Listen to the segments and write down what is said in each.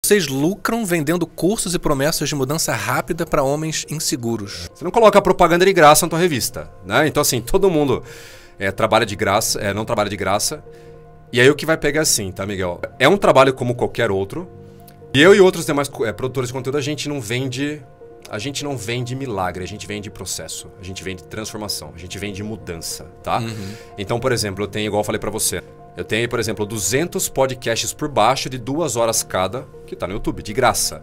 Vocês lucram vendendo cursos e promessas de mudança rápida para homens inseguros. Você não coloca propaganda de graça na tua revista, né? Então assim, todo mundo trabalha de graça, não trabalha de graça. E aí o que vai pegar assim, tá, Miguel? É um trabalho como qualquer outro. E eu e outros demais produtores de conteúdo, a gente não vende milagre, a gente vende processo, a gente vende transformação, a gente vende mudança, tá? Então, por exemplo, eu tenho, igual eu falei pra você, eu tenho, por exemplo, 200 podcasts por baixo de 2 horas cada, que tá no YouTube, de graça.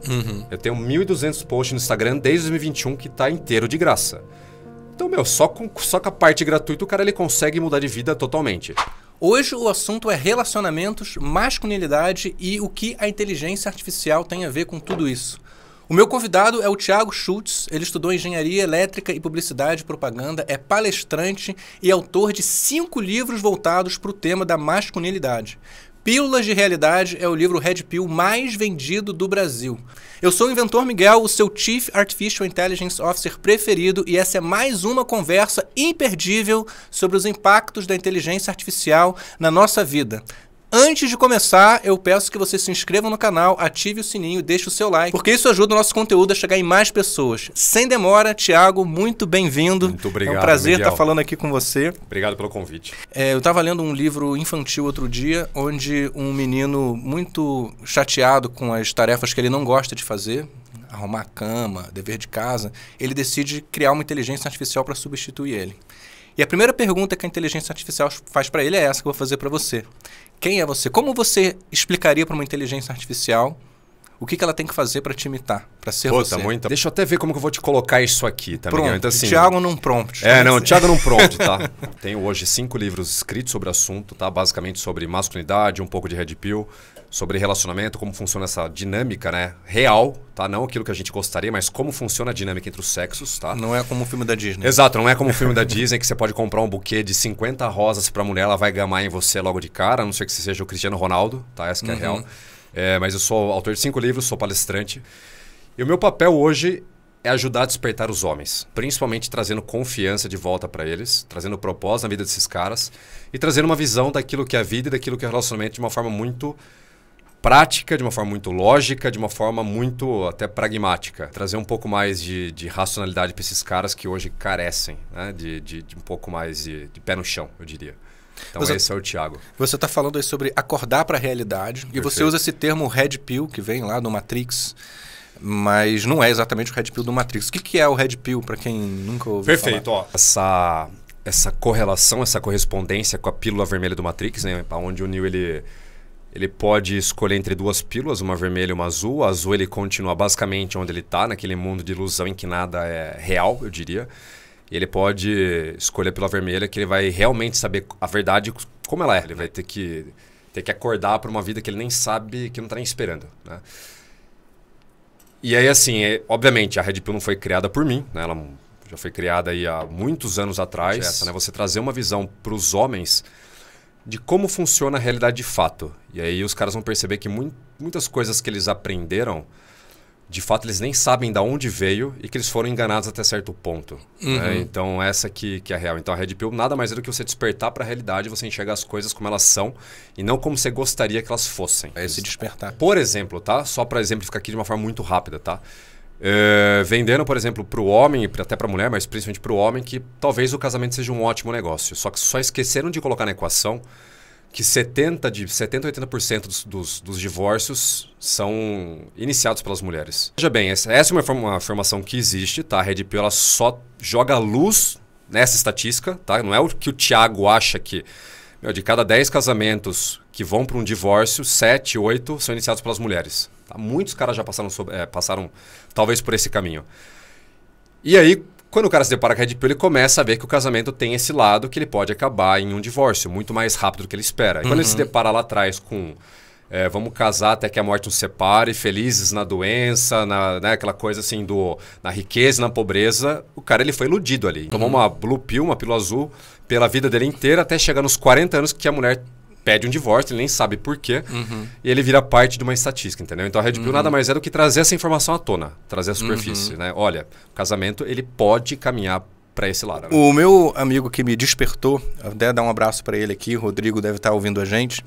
Eu tenho 1.200 posts no Instagram desde 2021 que tá inteiro de graça. Então, meu, só com a parte gratuita o cara ele consegue mudar de vida totalmente. Hoje o assunto é relacionamentos, masculinidade e o que a inteligência artificial tem a ver com tudo isso. O meu convidado é o Thiago Schultz, ele estudou engenharia elétrica e publicidade e propaganda, é palestrante e autor de 5 livros voltados para o tema da masculinidade. Pílulas de Realidade é o livro Red Pill mais vendido do Brasil. Eu sou o Inventor Miguel, o seu Chief Artificial Intelligence Officer preferido, e essa é mais uma conversa imperdível sobre os impactos da inteligência artificial na nossa vida. Antes de começar, eu peço que você se inscreva no canal, ative o sininho e deixe o seu like, porque isso ajuda o nosso conteúdo a chegar em mais pessoas. Sem demora, Thiago, muito bem-vindo. Muito obrigado, é um prazer Miguel. estar falando aqui com você. Obrigado pelo convite. Eu estava lendo um livro infantil outro dia, onde um menino muito chateado com as tarefas que ele não gosta de fazer, arrumar a cama, dever de casa, ele decide criar uma inteligência artificial para substituir ele. E a primeira pergunta que a inteligência artificial faz para ele é essa que eu vou fazer para você. Quem é você? Como você explicaria para uma inteligência artificial o que ela tem que fazer para te imitar, para ser você? Muito. Deixa eu até ver como que eu vou te colocar isso aqui, tá, Miguel? Então, assim, Thiago num prompt. Thiago num prompt, tá? Tenho hoje 5 livros escritos sobre o assunto, tá? Basicamente sobre masculinidade, um pouco de Red Pill, sobre relacionamento, como funciona essa dinâmica, né? Real, tá? Não aquilo que a gente gostaria, mas como funciona a dinâmica entre os sexos, tá? Não é como o filme da Disney. Exato, não é como o filme da Disney que você pode comprar um buquê de 50 rosas pra mulher, ela vai gamar em você logo de cara, a não ser que você seja o Cristiano Ronaldo, tá? Essa que é a real. Mas eu sou autor de 5 livros, sou palestrante. E o meu papel hoje é ajudar a despertar os homens, principalmente trazendo confiança de volta para eles, trazendo propósito na vida desses caras e trazendo uma visão daquilo que é a vida e daquilo que é o relacionamento de uma forma muito prática, de uma forma muito lógica, de uma forma muito até pragmática. Trazer um pouco mais de racionalidade para esses caras que hoje carecem, né? de um pouco mais de pé no chão, eu diria. Então esse é o Thiago. Você está falando aí sobre acordar para a realidade. Perfeito. E você usa esse termo Red Pill, que vem lá do Matrix, mas não é exatamente o Red Pill do Matrix. O que é o Red Pill, para quem nunca ouviu Perfeito, falar? Ó. Essa correlação, essa correspondência com a pílula vermelha do Matrix, né? Onde o Neo ele pode escolher entre 2 pílulas, uma vermelha e uma azul. A azul ele continua basicamente onde ele está, naquele mundo de ilusão em que nada é real, eu diria. E ele pode escolher pela vermelha, que ele vai realmente saber a verdade como ela é. Ele vai ter que acordar para uma vida que ele nem sabe, que não está nem esperando, né? E aí, assim, obviamente, a Red Pill não foi criada por mim, né? Ela já foi criada aí há muitos anos atrás. Né? Você trazer uma visão para os homens de como funciona a realidade de fato. E aí os caras vão perceber que muitas coisas que eles aprenderam, de fato, eles nem sabem de onde veio e que eles foram enganados até certo ponto. Né? Então, essa que é a real. Então, a Red Pill nada mais é do que você despertar para a realidade, você enxergar as coisas como elas são e não como você gostaria que elas fossem. É esse despertar. Por exemplo, tá? Só para exemplificar aqui de uma forma muito rápida, tá? Vendendo, por exemplo, para o homem, até para a mulher, mas principalmente para o homem, que talvez o casamento seja um ótimo negócio. Só que só esqueceram de colocar na equação que 70% a 80% dos divórcios são iniciados pelas mulheres. Veja bem, essa é uma informação que existe, tá? A Red Pill ela só joga luz nessa estatística, tá? Não é o que o Thiago acha que de cada 10 casamentos que vão para um divórcio, 7, 8 são iniciados pelas mulheres. Tá? Muitos caras já passaram talvez por esse caminho. E aí, quando o cara se depara com a Red Pill, ele começa a ver que o casamento tem esse lado que ele pode acabar em um divórcio muito mais rápido do que ele espera. E quando ele se depara lá atrás com vamos casar até que a morte nos separe, felizes na doença, né, aquela coisa assim na riqueza e na pobreza, o cara ele foi iludido ali. Tomou uma Blue Pill, uma pílula azul, pela vida dele inteira, até chegar nos 40 anos que a mulher pede um divórcio, ele nem sabe por quê, e ele vira parte de uma estatística, entendeu? Então a Red Pill nada mais é do que trazer essa informação à tona, trazer a superfície, né? Olha, o casamento ele pode caminhar para esse lado. Né? O meu amigo que me despertou, até dar um abraço para ele aqui, o Rodrigo deve estar ouvindo a gente,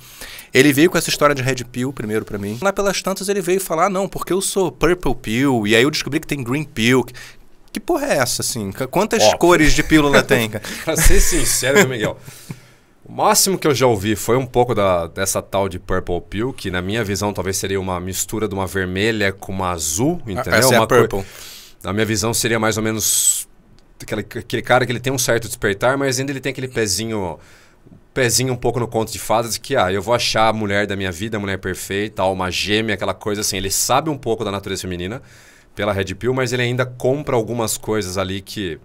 ele veio com essa história de Red Pill primeiro para mim. Lá pelas tantas ele veio falar, não, porque eu sou Purple Pill, e aí eu descobri que tem Green Pill. Que porra é essa, assim? Quantas cores de pílula tem, cara? Pra ser sincero, Miguel, o máximo que eu já ouvi foi um pouco dessa tal de Purple Pill, que na minha visão talvez seria uma mistura de uma vermelha com uma azul, entendeu? Essa é a Purple. Na minha visão seria mais ou menos aquele cara que ele tem um certo despertar, mas ainda ele tem aquele pezinho um pouco no conto de fadas de que eu vou achar a mulher da minha vida, a mulher perfeita, uma gêmea, aquela coisa assim. Ele sabe um pouco da natureza feminina pela Red Pill, mas ele ainda compra algumas coisas ali que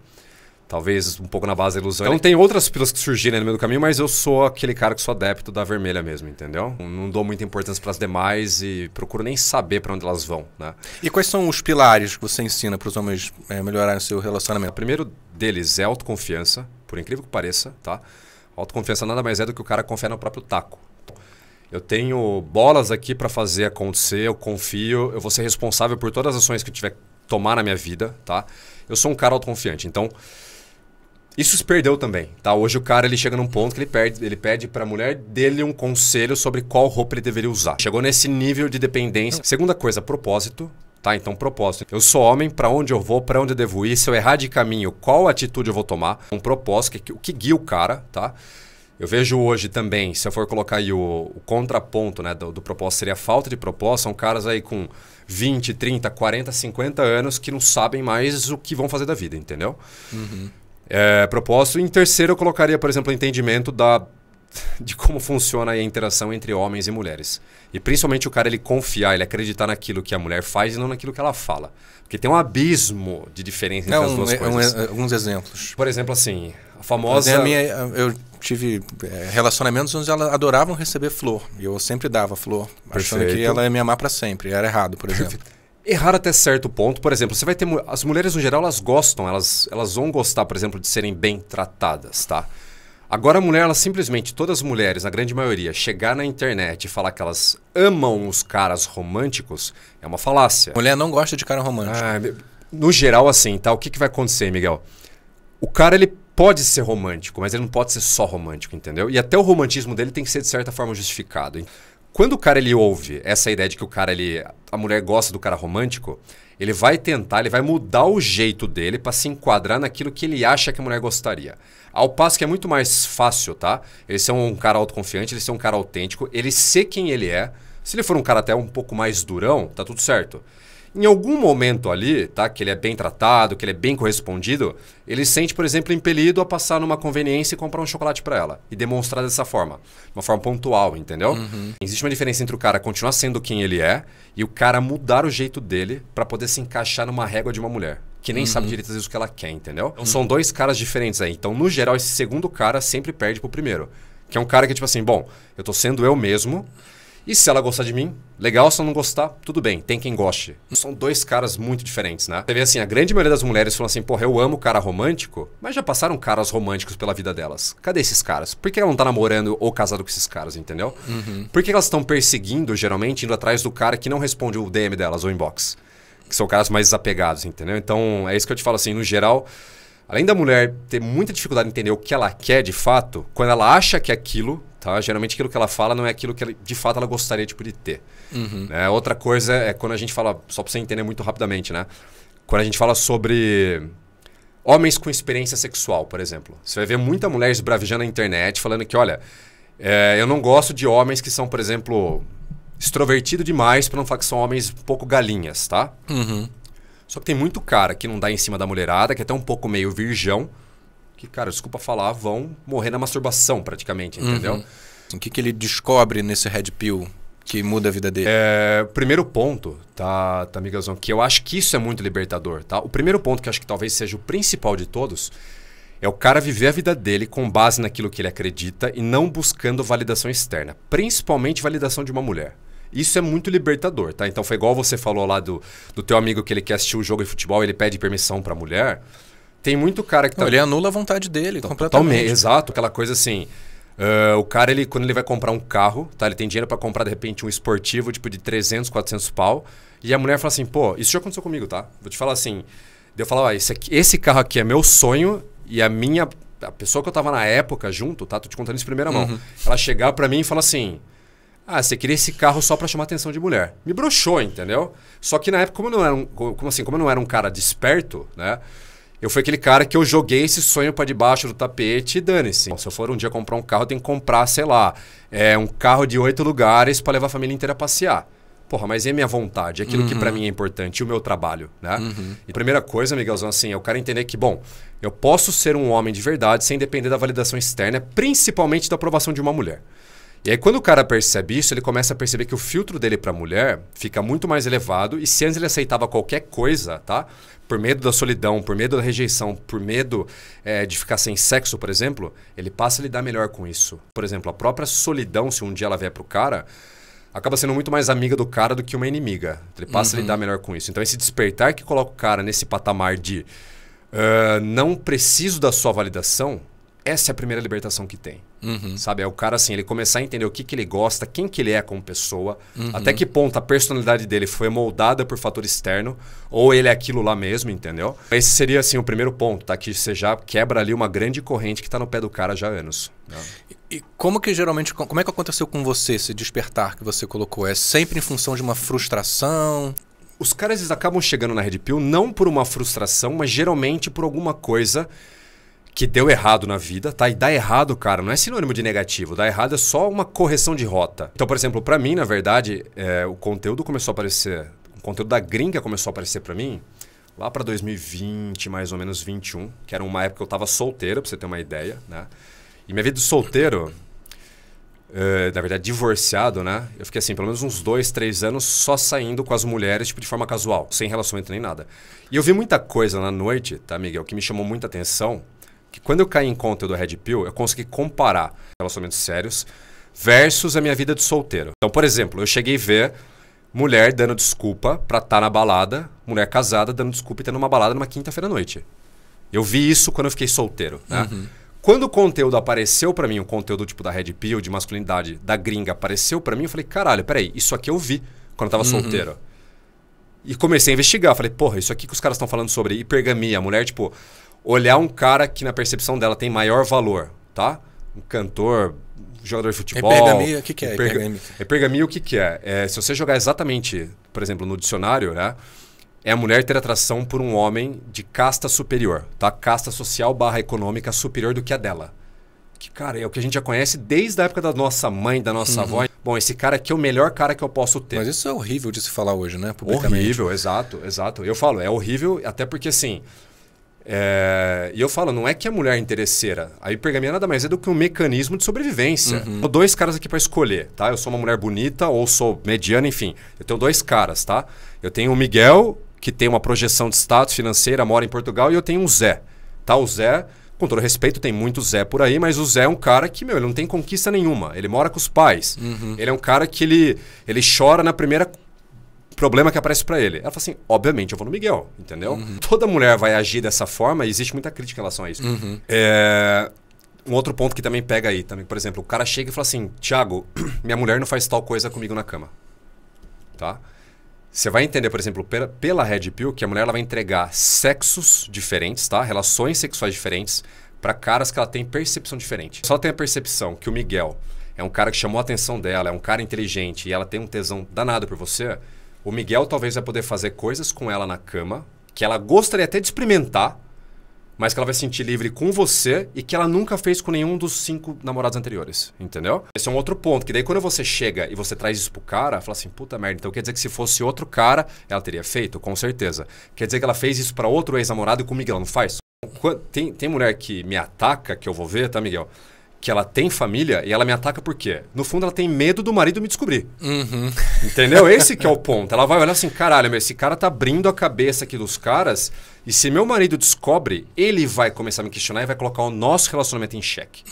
talvez um pouco na base da ilusão. Então tem outras pílulas que surgirem no meio do caminho, mas eu sou aquele cara que sou adepto da vermelha mesmo, entendeu? Não dou muita importância para as demais e procuro nem saber para onde elas vão, né? E quais são os pilares que você ensina para os homens melhorarem o seu relacionamento? O primeiro deles é autoconfiança, por incrível que pareça, tá? Autoconfiança nada mais é do que o cara confiar no próprio taco. Eu tenho bolas aqui para fazer acontecer, eu confio, eu vou ser responsável por todas as ações que eu tiver que tomar na minha vida, tá? Eu sou um cara autoconfiante, então isso se perdeu também, tá? Hoje o cara ele chega num ponto que ele pede para a mulher dele um conselho sobre qual roupa ele deveria usar. Chegou nesse nível de dependência. Segunda coisa, propósito, tá? Então propósito. Eu sou homem, para onde eu vou, para onde eu devo ir, se eu errar de caminho, qual atitude eu vou tomar? Um propósito, o que guia o cara, tá? Eu vejo hoje também, se eu for colocar aí o contraponto, né, do propósito, seria a falta de propósito. São caras aí com 20, 30, 40, 50 anos que não sabem mais o que vão fazer da vida, entendeu? Uhum. Propósito. Em terceiro, eu colocaria, por exemplo, o entendimento de como funciona a interação entre homens e mulheres. E principalmente o cara ele confiar, ele acreditar naquilo que a mulher faz e não naquilo que ela fala. Porque tem um abismo de diferença entre as duas coisas. Alguns exemplos. Por exemplo, assim, a famosa... Eu tive relacionamentos onde elas adoravam receber flor. E eu sempre dava flor, achando que ela ia me amar para sempre. Era errado, por exemplo. Errar até certo ponto. Por exemplo, você vai ter... As mulheres, no geral, elas gostam. Elas vão gostar, por exemplo, de serem bem tratadas, tá? Agora a mulher, ela simplesmente, todas as mulheres, na grande maioria, chegar na internet e falar que elas amam os caras românticos é uma falácia. Mulher não gosta de cara romântico. No geral, assim, tá? O que vai acontecer, Miguel? O cara, ele pode ser romântico, mas ele não pode ser só romântico, entendeu? E até o romantismo dele tem que ser, de certa forma, justificado. Quando o cara, ele ouve essa ideia de que a mulher gosta do cara romântico, ele vai mudar o jeito dele para se enquadrar naquilo que ele acha que a mulher gostaria. Ao passo que é muito mais fácil, tá? Ele ser um cara autoconfiante, ele ser um cara autêntico, ele ser quem ele é. Se ele for um cara até um pouco mais durão, tá tudo certo. Em algum momento ali, tá? Que ele é bem tratado, que ele é bem correspondido, ele se sente, por exemplo, impelido a passar numa conveniência e comprar um chocolate para ela. E demonstrar dessa forma. De uma forma pontual, entendeu? Uhum. Existe uma diferença entre o cara continuar sendo quem ele é e o cara mudar o jeito dele para poder se encaixar numa régua de uma mulher. Que nem sabe direito às vezes o que ela quer, entendeu? Então são dois caras diferentes aí. Então, no geral, esse segundo cara sempre perde pro primeiro. Que é um cara que, tipo assim, bom, eu tô sendo eu mesmo... E se ela gostar de mim, legal. Se ela não gostar, tudo bem. Tem quem goste. São dois caras muito diferentes, né? Você vê assim, a grande maioria das mulheres falam assim, porra, eu amo cara romântico, mas já passaram caras românticos pela vida delas. Cadê esses caras? Por que ela não tá namorando ou casado com esses caras, entendeu? Uhum. Por que elas estão perseguindo, geralmente, indo atrás do cara que não responde o DM delas ou o inbox? Que são caras mais desapegados, entendeu? Então, é isso que eu te falo assim, no geral... Além da mulher ter muita dificuldade em entender o que ela quer de fato, quando ela acha que é aquilo, tá? Geralmente aquilo que ela fala não é aquilo que de fato ela gostaria de ter. Uhum. Outra coisa é quando a gente fala, só para você entender muito rapidamente, né? Quando a gente fala sobre homens com experiência sexual, por exemplo. Você vai ver muita mulher esbravejando na internet falando que, olha, eu não gosto de homens que são, por exemplo, extrovertidos demais, para não falar que são homens um pouco galinhas, tá? Uhum. Só que tem muito cara que não dá em cima da mulherada, que é até um pouco meio virgão, que, cara, desculpa falar, vão morrer na masturbação praticamente, entendeu? Uhum. O que ele descobre nesse Red Pill que muda a vida dele? Primeiro ponto, tá, amigazão, que eu acho que isso é muito libertador, tá? O primeiro ponto que eu acho que talvez seja o principal de todos é o cara viver a vida dele com base naquilo que ele acredita e não buscando validação externa, principalmente validação de uma mulher. Isso é muito libertador, tá? Então foi igual você falou lá do teu amigo que ele quer assistir o jogo de futebol e ele pede permissão pra mulher. Tem muito cara que... Ele anula a vontade dele completamente. Exato, aquela coisa assim... o cara, quando ele vai comprar um carro, tá? Ele tem dinheiro pra comprar, de repente, um esportivo tipo de 300, 400 pau. E a mulher fala assim, pô, isso já aconteceu comigo, tá? Vou te falar assim... Eu falo, esse carro aqui é meu sonho e a pessoa que eu tava na época junto, tá? Tô te contando isso em primeira mão. Ela chegava pra mim e fala assim: ah, você queria esse carro só pra chamar a atenção de mulher. Me broxou, entendeu? Só que na época, como eu não era um cara desperto, né? Eu fui aquele cara que eu joguei esse sonho pra debaixo do tapete e dane-se. Se eu for um dia comprar um carro, eu tenho que comprar, sei lá, um carro de 8 lugares pra levar a família inteira a passear. Porra, mas e a minha vontade? Aquilo que pra mim é importante, e o meu trabalho, né? E a primeira coisa, Miguelzão, assim, eu quero entender que, bom, eu posso ser um homem de verdade sem depender da validação externa, principalmente da aprovação de uma mulher. E aí, quando o cara percebe isso, ele começa a perceber que o filtro dele pra mulher fica muito mais elevado. E se antes ele aceitava qualquer coisa, tá? Por medo da solidão, por medo da rejeição, por medo de ficar sem sexo, por exemplo, ele passa a lidar melhor com isso. Por exemplo, a própria solidão, se um dia ela vier pro cara, acaba sendo muito mais amiga do cara do que uma inimiga. Ele passa a lidar melhor com isso. Então, esse despertar que coloca o cara nesse patamar de não preciso da sua validação, essa é a primeira libertação que tem. Sabe? É o cara, assim, ele começar a entender o que ele gosta, quem que ele é como pessoa, até que ponto a personalidade dele foi moldada por fator externo, ou ele é aquilo lá mesmo, entendeu? Esse seria, assim, o primeiro ponto, tá? Que você já quebra ali uma grande corrente que tá no pé do cara já há anos. Né? E como que geralmente, como é que aconteceu com você, esse despertar que você colocou? É sempre em função de uma frustração? Os caras, eles acabam chegando na Red Pill não por uma frustração, mas geralmente por alguma coisa que deu errado na vida, tá? E dar errado, cara, não é sinônimo de negativo. Dar errado é só uma correção de rota. Então, por exemplo, pra mim, na verdade, o conteúdo começou a aparecer... O conteúdo da gringa começou a aparecer pra mim lá pra 2020, mais ou menos 21, que era uma época que eu tava solteiro, pra você ter uma ideia, né? E minha vida de solteiro, na verdade, divorciado, né? Eu fiquei assim, pelo menos uns 2, 3 anos só saindo com as mulheres, tipo, de forma casual, sem relacionamento nem nada. E eu vi muita coisa na noite, tá, Miguel, que me chamou muita atenção, que quando eu caí em conta do Red Pill, eu consegui comparar relacionamentos sérios versus a minha vida de solteiro. Então, por exemplo, eu cheguei a ver mulher dando desculpa pra estar na balada, mulher casada dando desculpa e tendo uma balada numa quinta-feira à noite. Eu vi isso quando eu fiquei solteiro, né? Quando o conteúdo apareceu pra mim, o conteúdo tipo da Red Pill, de masculinidade, da gringa, apareceu pra mim, eu falei, caralho, peraí, isso aqui eu vi quando eu tava solteiro. E comecei a investigar, falei, porra, isso aqui que os caras estão falando sobre hipergamia, a mulher, tipo... Olhar um cara que na percepção dela tem maior valor, tá? Um cantor, um jogador de futebol... Hipergamia, o que é hipergamia? Hipergamia, o que é? Se você jogar exatamente, por exemplo, no dicionário, né? É a mulher ter atração por um homem de casta superior, tá? Casta social / econômica superior do que a dela. Que, cara, é o que a gente já conhece desde a época da nossa mãe, da nossa avó. Bom, esse cara aqui é o melhor cara que eu posso ter. Mas isso é horrível de se falar hoje, né? Publicamente. Horrível, exato. Eu falo, é horrível até porque, assim... E eu falo, não é que a mulher é interesseira. A hipergamia nada mais é do que um mecanismo de sobrevivência. Eu tenho 2 caras aqui para escolher, tá? Eu sou uma mulher bonita ou sou mediana, enfim. Eu tenho 2 caras, tá? Eu tenho o Miguel, que tem uma projeção de status financeira, mora em Portugal, e eu tenho o Zé. Tá? O Zé, com todo respeito, tem muito Zé por aí, mas o Zé é um cara que, ele não tem conquista nenhuma. Ele mora com os pais. Ele é um cara que ele chora na primeira... problema que aparece pra ele. Ela fala assim, obviamente eu vou no Miguel, entendeu? Toda mulher vai agir dessa forma e existe muita crítica em relação a isso. Um outro ponto que também pega aí, também, por exemplo, o cara chega e fala assim, Thiago, minha mulher não faz tal coisa comigo na cama. Tá? Você vai entender, por exemplo, pela Red Pill, que a mulher ela vai entregar sexos diferentes, tá? Relações sexuais diferentes pra caras que ela tem percepção diferente. Se ela tem a percepção que o Miguel é um cara que chamou a atenção dela, é um cara inteligente e ela tem um tesão danado por você... O Miguel talvez vai poder fazer coisas com ela na cama que ela gostaria até de experimentar, mas que ela vai sentir livre com você e que ela nunca fez com nenhum dos 5 namorados anteriores, entendeu? Esse é um outro ponto, que daí quando você chega e você traz isso pro cara, fala assim, puta merda, então quer dizer que se fosse outro cara, ela teria feito? Com certeza. Quer dizer que ela fez isso pra outro ex-namorado e com o Miguel não faz? Tem mulher que me ataca, que eu vou ver, tá, Miguel? Que ela tem família e ela me ataca por quê? No fundo, ela tem medo do marido me descobrir. Entendeu? Esse que é o ponto. Ela vai olhar assim, caralho, mas esse cara tá abrindo a cabeça aqui dos caras e se meu marido descobre, ele vai começar a me questionar e vai colocar o nosso relacionamento em xeque.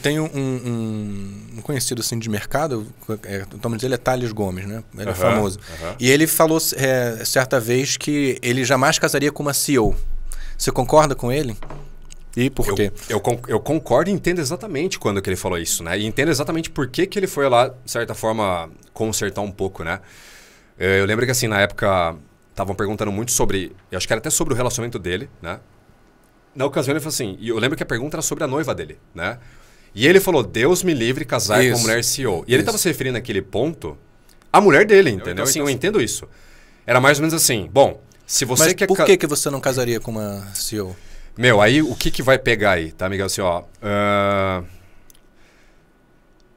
Tem um conhecido assim de mercado, o nome dele é Thales Gomes, né? Ele é famoso. E ele falou certa vez que ele jamais casaria com uma CEO. Você concorda com ele? E por quê? Eu concordo e entendo exatamente quando que ele falou isso, né? E entendo exatamente por que ele foi lá, de certa forma, consertar um pouco, né? Eu lembro que, assim, na época, estavam perguntando muito sobre... Eu acho que era até sobre o relacionamento dele, né? Na ocasião ele falou assim, e eu lembro que a pergunta era sobre a noiva dele, né? E ele falou, Deus me livre casar com uma mulher CEO. E ele estava se referindo naquele ponto à mulher dele, entendeu? Então, assim, eu entendo isso. Era mais ou menos assim, bom, se você Mas quer... por que você não casaria com uma CEO? Meu, aí o que vai pegar aí, tá, Miguel? Assim, ó,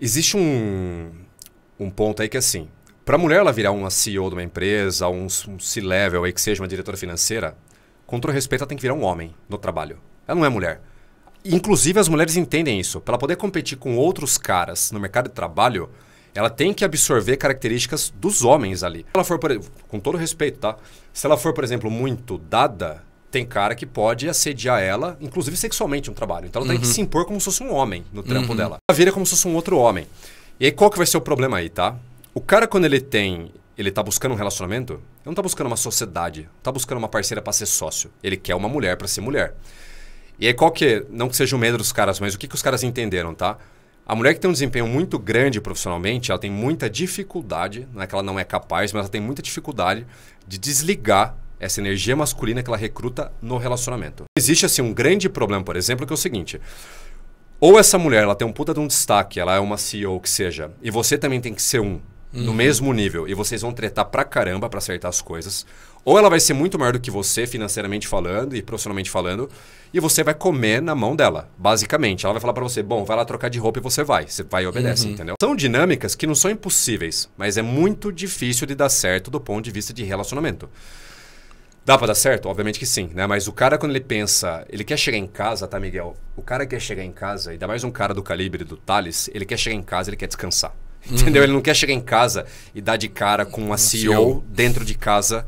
existe um ponto aí que assim, pra mulher ela virar uma CEO de uma empresa, um C-level aí que seja uma diretora financeira, com todo respeito ela tem que virar um homem no trabalho. Ela não é mulher. Inclusive as mulheres entendem isso. Para ela poder competir com outros caras no mercado de trabalho, ela tem que absorver características dos homens ali. Se ela for, com todo respeito, tá? Se ela for, por exemplo, muito dada, tem cara que pode assediar ela, inclusive sexualmente, no trabalho. Então ela tem que se impor como se fosse um homem no trampo dela. Ela vira como se fosse um outro homem. E aí qual que vai ser o problema aí, tá? O cara quando ele tá buscando um relacionamento, ele não tá buscando uma sociedade, não tá buscando uma parceira para ser sócio. Ele quer uma mulher para ser mulher. E aí qual que, não que seja o medo dos caras, mas o que os caras entenderam, tá? A mulher que tem um desempenho muito grande profissionalmente, ela tem muita dificuldade, não é que ela não é capaz, mas ela tem muita dificuldade de desligar essa energia masculina que ela recruta no relacionamento. Existe assim um grande problema, por exemplo, que é o seguinte: ou essa mulher ela tem um puta de um destaque, ela é uma CEO que seja, e você também tem que ser no mesmo nível, e vocês vão tretar pra caramba pra acertar as coisas, ou ela vai ser muito maior do que você, financeiramente falando e profissionalmente falando, e você vai comer na mão dela, basicamente. Ela vai falar pra você, bom, vai lá trocar de roupa e você vai e obedece, entendeu? São dinâmicas que não são impossíveis, mas é muito difícil de dar certo do ponto de vista de relacionamento. Dá pra dar certo? Obviamente que sim, né? Mas o cara quando ele pensa, ele quer chegar em casa, tá, Miguel? O cara quer chegar em casa, ainda mais um cara do calibre do Thales, ele quer chegar em casa, ele quer descansar. Entendeu? Ele não quer chegar em casa e dar de cara com uma CEO dentro de casa,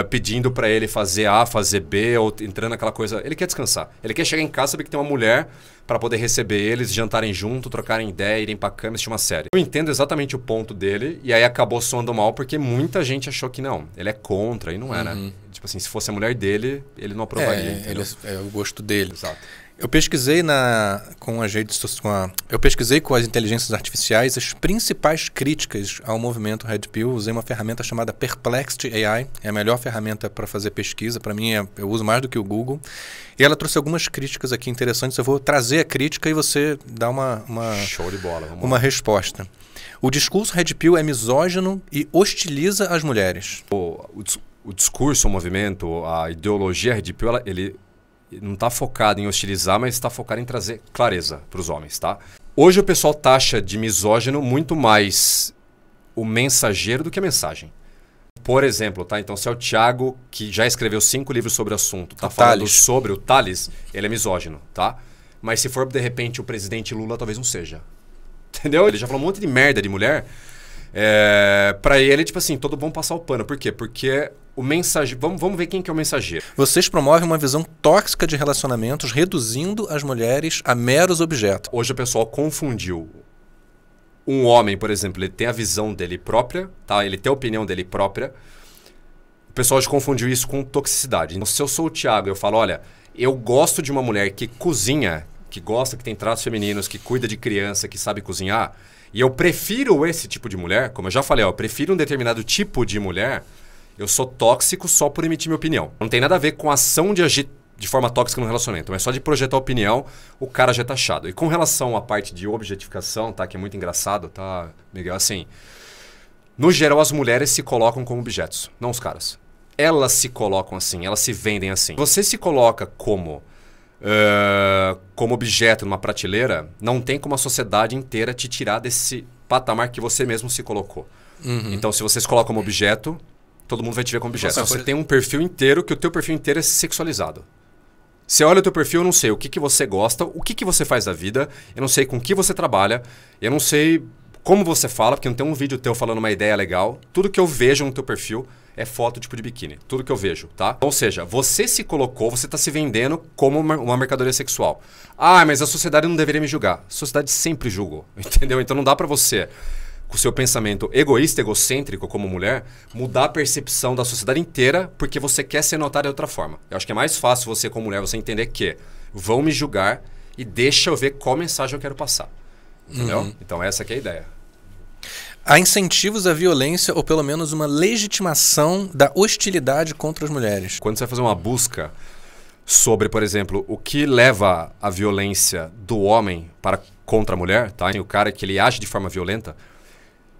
pedindo pra ele fazer A, fazer B, ou entrando naquela coisa. Ele quer descansar. Ele quer chegar em casa, saber que tem uma mulher pra poder receber eles, jantarem junto, trocarem ideia, irem pra cama, assistir uma série. Eu entendo exatamente o ponto dele, e aí acabou soando mal, porque muita gente achou que não. Ele é contra, e não é, né? Tipo assim, se fosse a mulher dele, ele não aprovaria. É o gosto dele. Exato. Eu pesquisei eu pesquisei com as inteligências artificiais as principais críticas ao movimento Red Pill. Usei uma ferramenta chamada Perplexity AI, é a melhor ferramenta para fazer pesquisa. Para mim, eu uso mais do que o Google. E ela trouxe algumas críticas aqui interessantes. Eu vou trazer a crítica e você dá uma show de bola, uma resposta. O discurso Red Pill é misógino e hostiliza as mulheres. O discurso, o movimento, a ideologia Red Pill, ele não está focado em hostilizar, mas está focado em trazer clareza para os homens, tá? Hoje o pessoal taxa de misógino muito mais o mensageiro do que a mensagem. Por exemplo, tá? Então, se é o Thiago, que já escreveu 5 livros sobre o assunto, tá falando sobre o Thales, ele é misógino, tá? Mas se for, de repente, o presidente Lula, talvez não seja. Entendeu? Ele já falou um monte de merda de mulher. Pra ele, tipo assim, vamos passar o pano. Por quê? Porque o mensageiro... Vamos ver quem que é o mensageiro. Vocês promovem uma visão tóxica de relacionamentos, reduzindo as mulheres a meros objetos. Hoje o pessoal confundiu. Um homem, por exemplo, ele tem a visão dele própria, tá? Ele tem a opinião dele própria. O pessoal hoje confundiu isso com toxicidade. Então, se eu sou o Thiago, eu falo, olha, eu gosto de uma mulher que cozinha, que gosta, que tem traços femininos, que cuida de criança, que sabe cozinhar, e eu prefiro esse tipo de mulher, como eu já falei, eu prefiro um determinado tipo de mulher, eu sou tóxico só por emitir minha opinião. Não tem nada a ver com a ação de agir de forma tóxica no relacionamento, mas só de projetar opinião, o cara já é taxado. E com relação à parte de objetificação, tá, que é muito engraçado, tá, Miguel, assim, no geral as mulheres se colocam como objetos, não os caras. Elas se colocam assim, elas se vendem assim. Você se coloca como objeto numa prateleira, não tem como a sociedade inteira te tirar desse patamar que você mesmo se colocou. Então, se você se coloca como objeto, todo mundo vai te ver como objeto. Você tem um perfil inteiro, que o teu perfil inteiro é sexualizado. Você olha o teu perfil, eu não sei o que você gosta, o que você faz da vida, eu não sei com que você trabalha, eu não sei como você fala, porque não tem um vídeo teu falando uma ideia legal. Tudo que eu vejo no teu perfil é foto tipo de biquíni. Tudo que eu vejo, tá? Ou seja, você se colocou, você está se vendendo como uma mercadoria sexual. Ah, mas a sociedade não deveria me julgar. A sociedade sempre julgou, entendeu? Então não dá pra você, com o seu pensamento egoísta, egocêntrico como mulher, mudar a percepção da sociedade inteira porque você quer ser notada de outra forma. Eu acho que é mais fácil você, como mulher, você entender que vão me julgar e deixa eu ver qual mensagem eu quero passar. Entendeu? Então essa que é a ideia. Há incentivos à violência ou pelo menos uma legitimação da hostilidade contra as mulheres. Quando você vai fazer uma busca sobre, por exemplo, o que leva a violência do homem contra a mulher, tá? E o cara que ele age de forma violenta,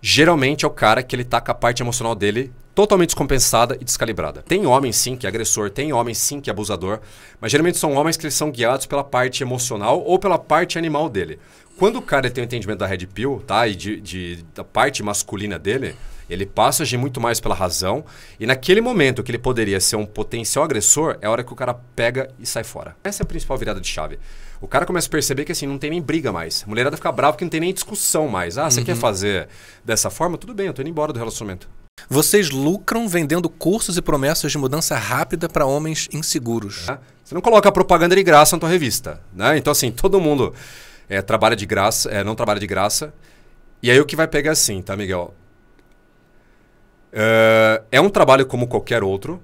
geralmente é o cara que ele tá com a parte emocional dele totalmente descompensada e descalibrada. Tem homem sim que é agressor, tem homem sim que é abusador, mas geralmente são homens que eles são guiados pela parte emocional ou pela parte animal dele. Quando o cara tem o entendimento da Red Pill, tá? E da parte masculina dele, ele passa a agir muito mais pela razão. E naquele momento que ele poderia ser um potencial agressor, é a hora que o cara pega e sai fora. Essa é a principal virada de chave. O cara começa a perceber que assim, não tem nem briga mais. A mulherada fica brava porque não tem nem discussão mais. Ah, você quer fazer dessa forma? Tudo bem, eu tô indo embora do relacionamento. Vocês lucram vendendo cursos e promessas de mudança rápida para homens inseguros. Você não coloca propaganda de graça na tua revista, né? Então assim, todo mundo trabalha de graça, não trabalha de graça. E aí o que vai pegar assim, tá, Miguel? É um trabalho como qualquer outro.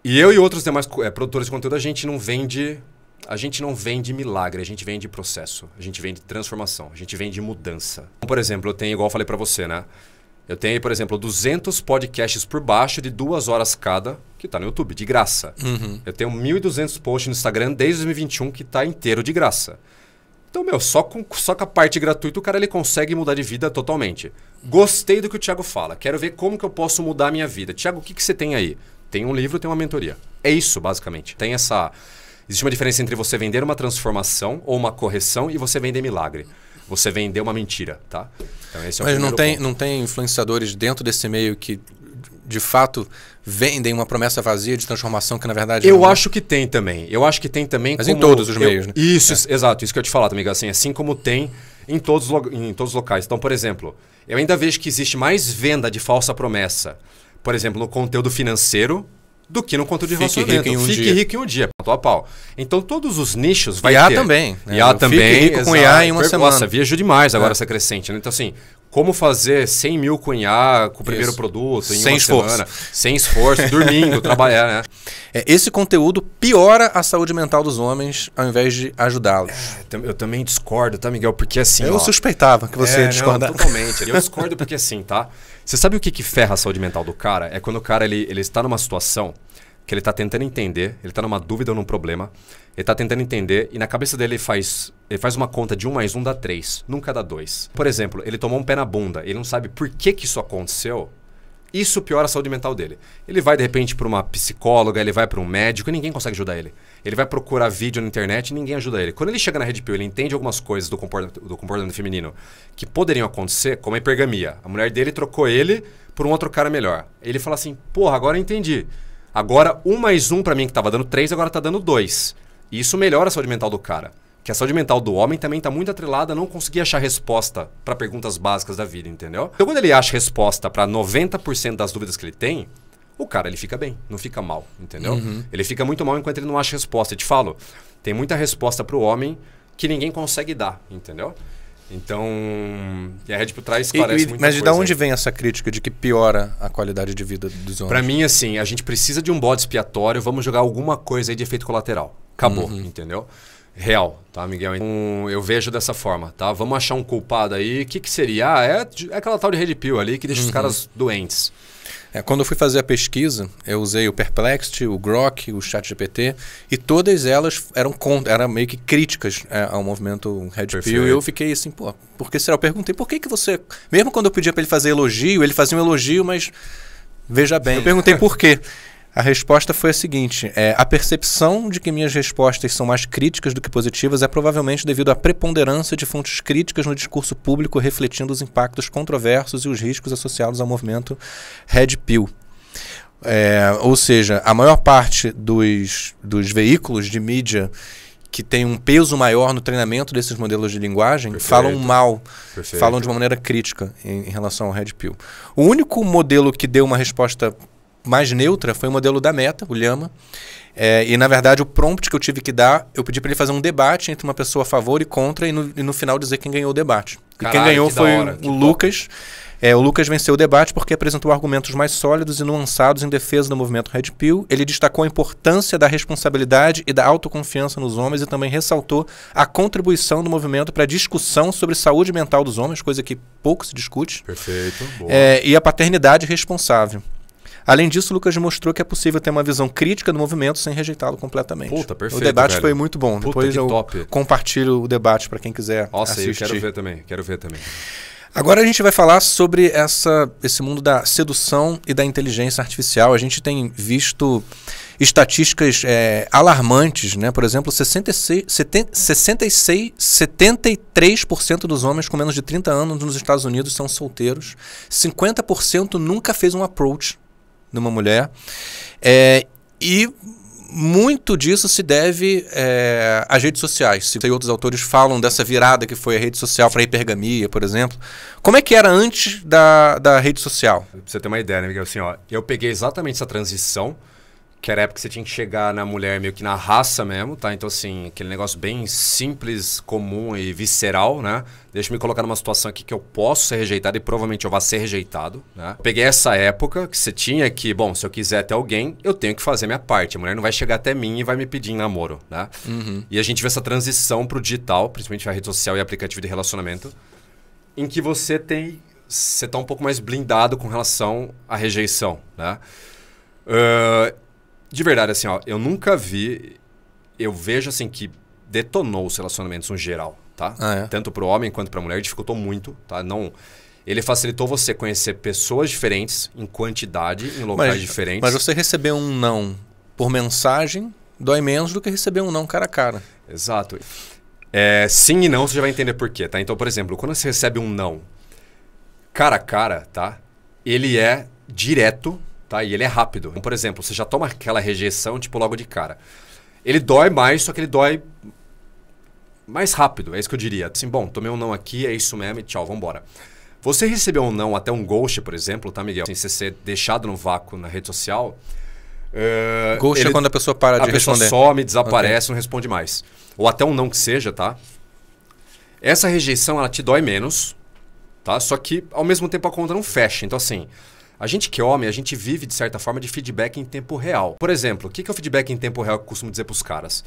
E eu e outros demais produtores de conteúdo, a gente não vende milagre, a gente vende processo, a gente vende transformação, a gente vende mudança. Por exemplo, eu tenho, igual eu falei pra você, né? Eu tenho, por exemplo, 200 podcasts por baixo de 2 horas cada, que tá no YouTube, de graça. Eu tenho 1.200 posts no Instagram desde 2021 que tá inteiro de graça. Então, só com a parte gratuita o cara ele consegue mudar de vida totalmente. Gostei do que o Thiago fala. Quero ver como que eu posso mudar a minha vida. Thiago, o que você tem aí? Tem um livro, tem uma mentoria. É isso, basicamente. Existe uma diferença entre você vender uma transformação ou uma correção e você vender milagre. Você vender uma mentira, tá? Então, esse é o primeiro ponto. Não tem influenciadores dentro desse meio que, de fato, vendem uma promessa vazia de transformação que, na verdade... Eu acho que tem também. Eu acho que tem também... Mas em todos os meios, né? Isso, exato. Isso que eu te falar, amigo. Assim como tem em todos os locais. Então, por exemplo, eu ainda vejo que existe mais venda de falsa promessa, por exemplo, no conteúdo financeiro, do que no conteúdo de relacionamento. Fique rico em um dia, ponto a pau. Então, todos os nichos vai ter. Também. Né? IA também. Fique rico com IA em uma semana. Nossa, viajo demais agora essa crescente. Né? Então, assim, como fazer 100 mil com IA com o primeiro produto em uma semana. Sem esforço, dormindo, trabalhar, né? Esse conteúdo piora a saúde mental dos homens ao invés de ajudá-los. Eu também discordo, tá, Miguel? Porque assim... Eu suspeitava que você ia discordar. Não, totalmente. Eu discordo porque assim, tá? Você sabe o que ferra a saúde mental do cara? É quando o cara ele está numa situação que ele está tentando entender, ele está numa dúvida ou num problema, ele está tentando entender e na cabeça dele ele faz uma conta de 1 mais 1 dá 3, nunca dá 2. Por exemplo, ele tomou um pé na bunda, ele não sabe por que isso aconteceu, isso piora a saúde mental dele. Ele vai de repente para uma psicóloga, ele vai para um médico e ninguém consegue ajudar ele. Ele vai procurar vídeo na internet e ninguém ajuda ele. Quando ele chega na Red Pill, ele entende algumas coisas do comportamento feminino que poderiam acontecer, como a hipergamia. A mulher dele trocou ele por um outro cara melhor. Ele fala assim, porra, agora eu entendi. Agora, 1 mais 1 para mim que estava dando 3, agora está dando 2. E isso melhora a saúde mental do cara. Que a saúde mental do homem também está muito atrelada a não conseguir achar resposta para perguntas básicas da vida, entendeu? Então, quando ele acha resposta para 90% das dúvidas que ele tem, o cara ele fica bem, não fica mal, entendeu? Ele fica muito mal enquanto ele não acha resposta. Eu te falo, tem muita resposta para o homem que ninguém consegue dar, entendeu? Então, a Red Pill traz esclarece muita coisa. Mas de onde vem essa crítica de que piora a qualidade de vida dos homens? Pra mim, assim, a gente precisa de um bode expiatório, vamos jogar alguma coisa aí de efeito colateral. Acabou, entendeu? Real, tá, Miguel? Então, eu vejo dessa forma, tá? Vamos achar um culpado aí. O que seria? É aquela tal de Red Pill ali que deixa os caras doentes. Quando eu fui fazer a pesquisa, eu usei o Perplexity, o Grok, o ChatGPT, e todas elas eram meio que críticas ao movimento Red Pill. E eu fiquei assim, pô, por que será? Eu perguntei, por que você... Mesmo quando eu pedia para ele fazer elogio, ele fazia um elogio, mas veja bem. Eu perguntei por quê. A resposta foi a seguinte, a percepção de que minhas respostas são mais críticas do que positivas é provavelmente devido à preponderância de fontes críticas no discurso público refletindo os impactos controversos e os riscos associados ao movimento Red Pill. Ou seja, a maior parte dos veículos de mídia que tem um peso maior no treinamento desses modelos de linguagem falam mal, falam de uma maneira crítica em relação ao Red Pill. O único modelo que deu uma resposta mais neutra foi o modelo da Meta, o Llama. E, na verdade, o prompt que eu tive que dar, eu pedi para ele fazer um debate entre uma pessoa a favor e contra e no final dizer quem ganhou o debate. Caralho, quem ganhou foi o Lucas. top. O Lucas venceu o debate porque apresentou argumentos mais sólidos e nuançados em defesa do movimento Red Pill. Ele destacou a importância da responsabilidade e da autoconfiança nos homens e também ressaltou a contribuição do movimento para a discussão sobre saúde mental dos homens, coisa que pouco se discute. Perfeito. Boa. E a paternidade responsável. Além disso, o Lucas mostrou que é possível ter uma visão crítica do movimento sem rejeitá-lo completamente. Puta, perfeito, o debate velho. foi muito bom. Puta, Depois eu top. compartilho o debate para quem quiser Nossa, assistir. eu quero ver também. Agora a gente vai falar sobre esse mundo da sedução e da inteligência artificial. A gente tem visto estatísticas alarmantes, né? Por exemplo, 73% dos homens com menos de 30 anos nos Estados Unidos são solteiros. 50% nunca fez um approach numa mulher. E muito disso se deve às redes sociais. E outros autores falam dessa virada que foi a rede social para a hipergamia, por exemplo. Como é que era antes da rede social? Pra você ter uma ideia, né, Miguel? Assim, ó, eu peguei exatamente essa transição, que era a época que você tinha que chegar na mulher meio que na raça mesmo, tá? Então, assim, aquele negócio bem simples, comum e visceral, né? Deixa eu me colocar numa situação aqui que eu posso ser rejeitado e provavelmente eu vou ser rejeitado, né? Peguei essa época que você tinha que, bom, se eu quiser ter alguém, eu tenho que fazer minha parte. A mulher não vai chegar até mim e vai me pedir em namoro, né? Uhum. E a gente vê essa transição pro digital, principalmente a rede social e aplicativo de relacionamento, em que você tá um pouco mais blindado com relação à rejeição, né? De verdade, assim, ó, eu nunca vi... Eu vejo, assim, que detonou os relacionamentos no geral, tá? Tanto para o homem quanto para a mulher, dificultou muito, tá? Não... Ele facilitou você conhecer pessoas diferentes, em quantidade, em locais diferentes. Mas você receber um não por mensagem dói menos do que receber um não cara a cara. Exato. Sim e não, você já vai entender por quê, tá? Então, por exemplo, quando você recebe um não cara a cara, tá? Ele é direto... Tá? E ele é rápido. Por exemplo, você já toma aquela rejeição, tipo, logo de cara. Ele dói mais, só que ele dói mais rápido. É isso que eu diria. Assim, bom, tomei um não aqui, é isso mesmo e tchau, vambora. Você recebeu um não, até um ghost, por exemplo, tá, Miguel? Assim, você ser deixado no vácuo na rede social... Ghost é quando a pessoa para de responder. A pessoa some, desaparece, não responde mais. Ou até um não que seja, tá? Essa rejeição, ela te dói menos, tá? Só que, ao mesmo tempo, a conta não fecha. Então, assim... A gente que é homem, a gente vive, de certa forma, de feedback em tempo real. Por exemplo, o que é o feedback em tempo real que eu costumo dizer para os caras?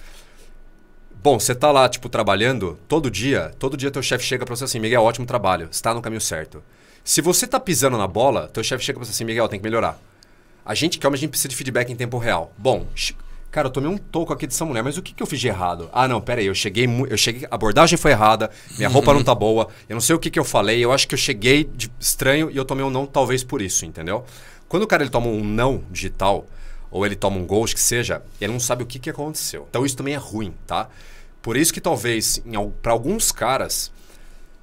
Bom, você tá lá, tipo, trabalhando, todo dia teu chefe chega para você assim, Miguel, ótimo trabalho, você tá no caminho certo. Se você tá pisando na bola, teu chefe chega para você assim, Miguel, tem que melhorar. A gente que é homem, a gente precisa de feedback em tempo real. Bom, cara, eu tomei um toco aqui dessa mulher, mas o que eu fiz de errado? Ah, não, pera aí, eu cheguei, a abordagem foi errada, minha roupa não tá boa, eu não sei o que eu falei, eu acho que eu cheguei estranho e eu tomei um não talvez por isso, entendeu? Quando o cara ele toma um não digital, ou ele toma um ghost que seja, ele não sabe o que aconteceu. Então isso também é ruim, tá? Por isso que talvez, para alguns caras,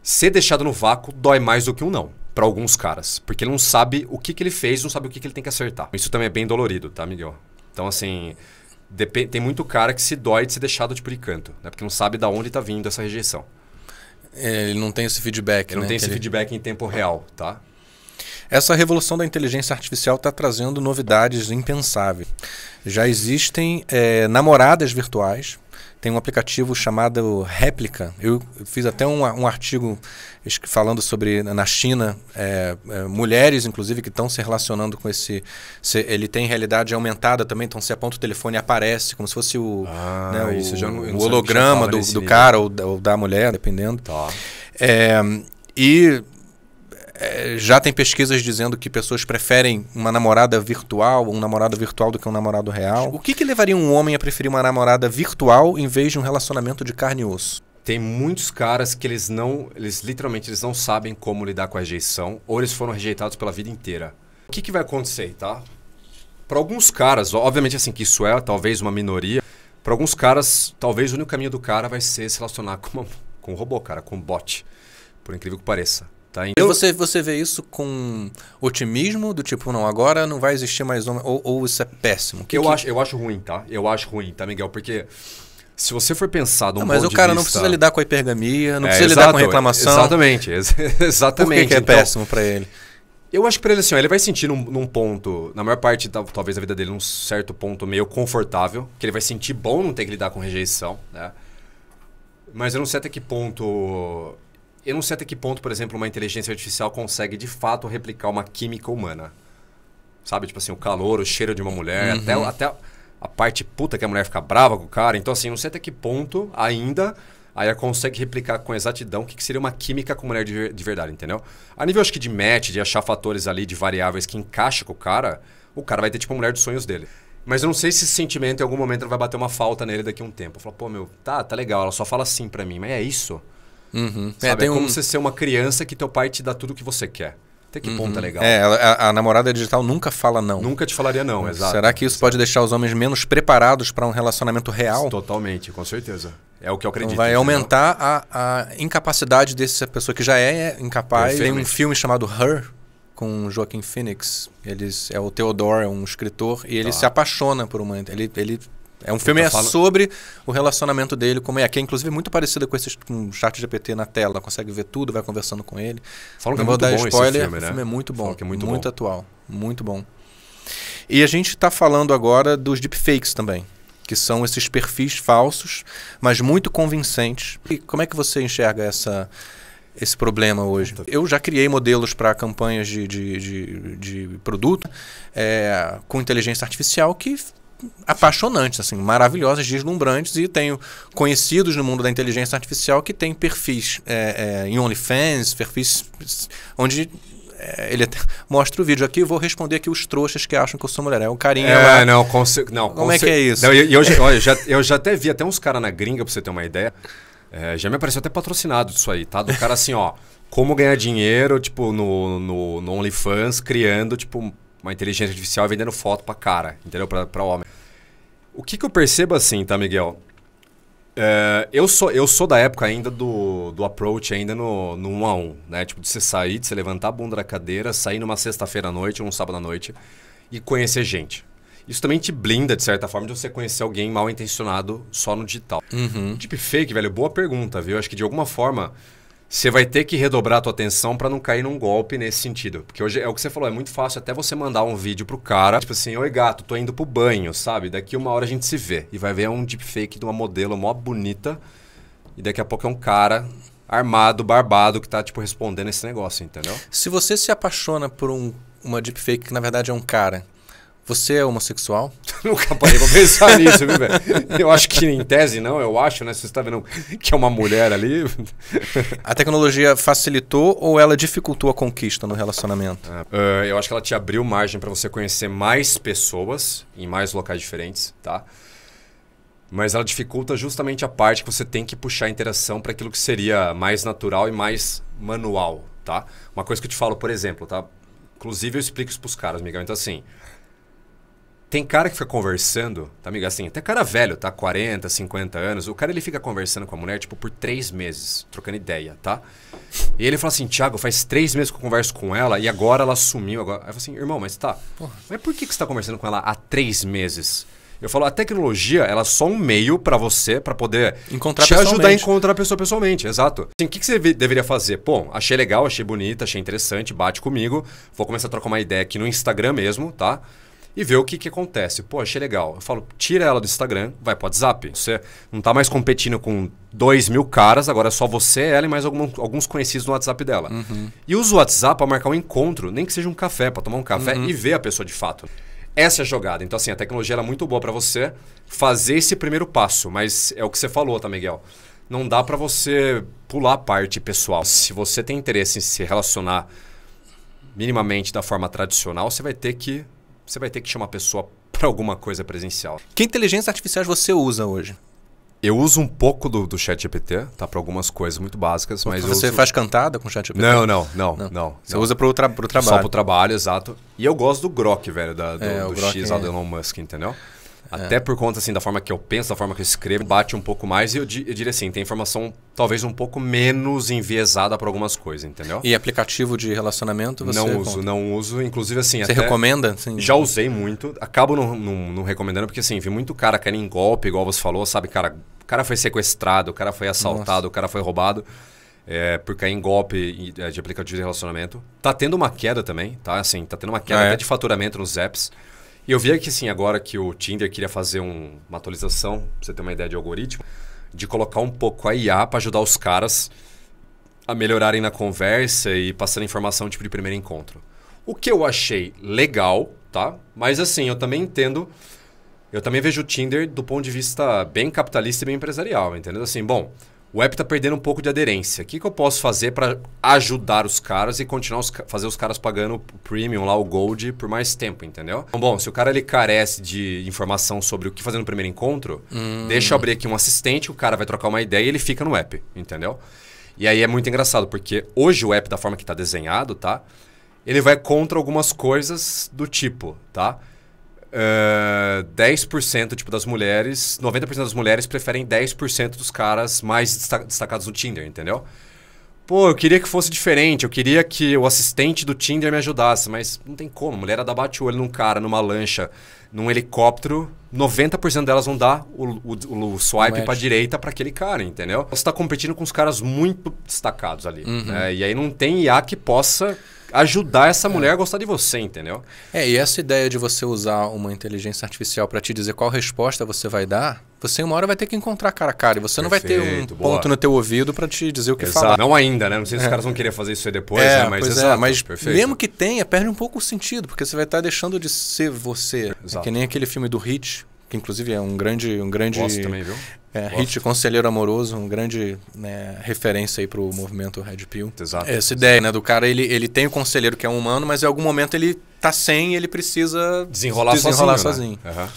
ser deixado no vácuo dói mais do que um não. Para alguns caras. Porque ele não sabe o que ele fez, não sabe o que ele tem que acertar. Isso também é bem dolorido, tá, Miguel? Então, assim... Tem muito cara que se dói de ser deixado tipo de canto, né? Porque não sabe de onde está vindo essa rejeição. Ele não tem esse feedback, Ele não tem esse feedback em tempo real, tá? Essa revolução da inteligência artificial está trazendo novidades impensáveis. Já existem namoradas virtuais. Tem um aplicativo chamado Réplica. Eu fiz até um artigo falando sobre, na China, mulheres, inclusive, que estão se relacionando com esse... Ele tem realidade aumentada também, então você aponta o telefone e aparece, como se fosse o holograma do cara ou da mulher, dependendo. Tá. Já tem pesquisas dizendo que pessoas preferem uma namorada virtual, um namorado virtual do que um namorado real. O que levaria um homem a preferir uma namorada virtual em vez de um relacionamento de carne e osso? Tem muitos caras que eles literalmente não sabem como lidar com a rejeição, ou eles foram rejeitados pela vida inteira. O que vai acontecer, tá? Para alguns caras, obviamente assim que isso é talvez uma minoria, para alguns caras, talvez o único caminho do cara vai ser se relacionar com um robô, cara, com um bot, por incrível que pareça. Tá? E você vê isso com otimismo, do tipo, não, agora não vai existir mais homem, ou isso é péssimo? Eu acho ruim, tá? Eu acho ruim, tá, Miguel? Porque se você for pensar de um mas ponto o cara de não vista... precisa lidar com a hipergamia, não precisa lidar com a reclamação. Exatamente, exatamente. Por que é péssimo para ele? Eu acho que para ele, assim, ó, ele vai sentir num ponto, na maior parte, talvez, da vida dele, num certo ponto meio confortável, que ele vai sentir bom não ter que lidar com rejeição, né? Mas eu não sei até que ponto... por exemplo, uma inteligência artificial consegue, de fato, replicar uma química humana. Sabe? Tipo assim, o calor, o cheiro de uma mulher, até a parte puta que a mulher fica brava com o cara. Então, assim, não sei até que ponto ainda a IA consegue replicar com exatidão o que seria uma química com mulher de verdade, entendeu? A nível, acho que de match, de achar fatores ali, de variáveis que encaixa com o cara, o cara vai ter tipo a mulher dos sonhos dele. Mas eu não sei se esse sentimento em algum momento vai bater uma falta nele daqui a um tempo. Eu falo, pô, meu, tá legal, ela só fala assim pra mim, mas é isso? Sabe? É como você ser uma criança que teu pai te dá tudo o que você quer. Até que ponto é legal? A namorada digital nunca fala não. Nunca te falaria não, exato. Será que isso pode deixar os homens menos preparados para um relacionamento real? Totalmente, com certeza. É o que eu acredito. Então vai aumentar a incapacidade dessa pessoa que já é incapaz. Tem um filme chamado Her, com Joaquin Phoenix. É o Theodore, é um escritor, e ele se apaixona por uma... É um filme sobre o relacionamento dele, como que é inclusive muito parecido com o ChatGPT na tela. Consegue ver tudo, vai conversando com ele. Falam que é muito bom spoiler, esse filme, né? O filme é muito bom, que é muito bom. Atual, muito bom. E a gente está falando agora dos deepfakes também, que são esses perfis falsos, mas muito convincentes. E como é que você enxerga esse problema hoje? Eu já criei modelos para campanhas de produto com inteligência artificial que... apaixonantes, assim, maravilhosas, deslumbrantes, e tenho conhecidos no mundo da inteligência artificial que tem perfis em OnlyFans, perfis onde ele mostra o vídeo aqui, vou responder aqui os trouxas que acham que eu sou mulher. É um carinha lá. Como é que é isso? Não, eu já até vi até uns caras na gringa, pra você ter uma ideia, já me apareceu até patrocinado disso aí, tá? Do cara assim, ó, como ganhar dinheiro, tipo, no OnlyFans, criando, tipo, uma inteligência artificial e vendendo foto pra cara, entendeu? Pra homem. O que eu percebo assim, tá, Miguel? Eu sou da época ainda do approach, ainda no 1 a 1, né? Tipo, de você sair, de você levantar a bunda da cadeira, sair numa sexta-feira à noite ou num sábado à noite e conhecer gente. Isso também te blinda, de certa forma, de você conhecer alguém mal intencionado só no digital. Deepfake, velho, boa pergunta, viu? Acho que de alguma forma... você vai ter que redobrar a tua atenção para não cair num golpe nesse sentido. Porque hoje é o que você falou, é muito fácil até você mandar um vídeo pro cara, tipo assim, oi gato, tô indo pro banho, sabe? Daqui uma hora a gente se vê. E vai ver um deepfake de uma modelo mó bonita. E daqui a pouco é um cara armado, barbado, que tá tipo respondendo esse negócio, entendeu? Se você se apaixona por uma deepfake que na verdade é um cara, você é homossexual? Nunca parei pra pensar nisso, viu, velho? Eu acho que em tese não, eu acho, né? Se você está vendo que é uma mulher ali... A tecnologia facilitou ou ela dificultou a conquista no relacionamento? Eu acho que ela te abriu margem para você conhecer mais pessoas em mais locais diferentes, tá? Mas ela dificulta justamente a parte que você tem que puxar a interação para aquilo que seria mais natural e mais manual, tá? Uma coisa que eu te falo, por exemplo, tá? Inclusive eu explico isso pros caras, Miguel. Então assim... tem cara que fica conversando, tá, amigo? Assim, até cara velho, tá? 40, 50 anos. O cara, ele fica conversando com a mulher, tipo, por 3 meses, trocando ideia, tá? E ele fala assim, Thiago, faz 3 meses que eu converso com ela e agora ela sumiu. Agora... Aí eu falo assim, irmão, mas tá. Mas por que você tá conversando com ela há 3 meses? Eu falo, a tecnologia, ela é só um meio pra você, pra poder te ajudar a encontrar a pessoa pessoalmente. Exato. Assim, o que você deveria fazer? Pô, achei legal, achei bonita, achei interessante, bate comigo. Vou começar a trocar uma ideia aqui no Instagram mesmo, tá? E ver o que acontece. Pô, achei legal. Eu falo, tira ela do Instagram, vai pro WhatsApp. Você não tá mais competindo com 2.000 caras, agora é só você, ela e mais alguns conhecidos no WhatsApp dela. E usa o WhatsApp para marcar um encontro, nem que seja um café, para tomar um café e ver a pessoa de fato. Essa é a jogada. Então, assim, a tecnologia ela é muito boa para você fazer esse primeiro passo. Mas é o que você falou, tá, Miguel? Não dá para você pular a parte pessoal. Se você tem interesse em se relacionar minimamente da forma tradicional, você vai ter que chamar a pessoa para alguma coisa presencial. Que inteligência artificial você usa hoje? Eu uso um pouco do ChatGPT, tá? Para algumas coisas muito básicas, mas você faz cantada com o ChatGPT? Não. Você usa pro trabalho? Só pro trabalho, exato. E eu gosto do Grok, velho, do Grok X lá do Elon Musk, entendeu? Até por conta assim, da forma que eu penso, da forma que eu escrevo, bate um pouco mais e eu diria assim, tem informação talvez um pouco menos enviesada para algumas coisas, entendeu? E aplicativo de relacionamento você Não uso. Inclusive assim... Você recomenda? Sim. Já usei muito. Acabo não recomendando porque assim, vi muito cara caindo em golpe, igual você falou, sabe? O cara foi sequestrado, o cara foi assaltado, o cara foi roubado por cair em golpe de aplicativo de relacionamento. Tá tendo uma queda também, tá? Assim, tá tendo uma queda até de faturamento nos apps. E eu vi que assim, agora que o Tinder queria fazer uma atualização, pra você ter uma ideia de algoritmo, de colocar um pouco a IA para ajudar os caras a melhorarem na conversa e passando informação tipo de primeiro encontro. O que eu achei legal, tá? Mas assim, eu também entendo, eu também vejo o Tinder do ponto de vista bem capitalista e bem empresarial, entendeu? Assim, bom, o app está perdendo um pouco de aderência. O que eu posso fazer para ajudar os caras e continuar fazer os caras pagando o premium lá, o gold, por mais tempo, entendeu? Então, bom, se o cara ele carece de informação sobre o que fazer no primeiro encontro, deixa eu abrir aqui um assistente, o cara vai trocar uma ideia e ele fica no app, entendeu? E aí é muito engraçado, porque hoje o app, da forma que está desenhado, tá? Ele vai contra algumas coisas do tipo, tá? 10% tipo, das mulheres, 90% das mulheres preferem 10% dos caras mais destacados no Tinder, entendeu? Pô, eu queria que fosse diferente, eu queria que o assistente do Tinder me ajudasse, mas não tem como. A mulher bate o olho num cara, numa lancha, num helicóptero, 90% delas vão dar o swipe pra direita para aquele cara, entendeu? Você está competindo com os caras muito destacados ali. Né? E aí não tem IA que possa ajudar essa mulher a gostar de você, entendeu? E essa ideia de você usar uma inteligência artificial para te dizer qual resposta você vai dar, você uma hora vai ter que encontrar cara a cara. E você não vai ter um ponto no teu ouvido para te dizer o que falar. Não ainda, né? Não sei se os caras vão querer fazer isso aí depois, né? Mas mesmo que tenha, perde um pouco o sentido, porque você vai estar deixando de ser você. É que nem aquele filme do Hit, que inclusive é um grande Gosto também, viu? Hit, Conselheiro Amoroso, um grande referência aí pro movimento Red Pill. Exato. Essa ideia, né, do cara, ele tem o conselheiro que é um humano, mas em algum momento ele tá sem e ele precisa desenrolar sozinho. Né? Uhum.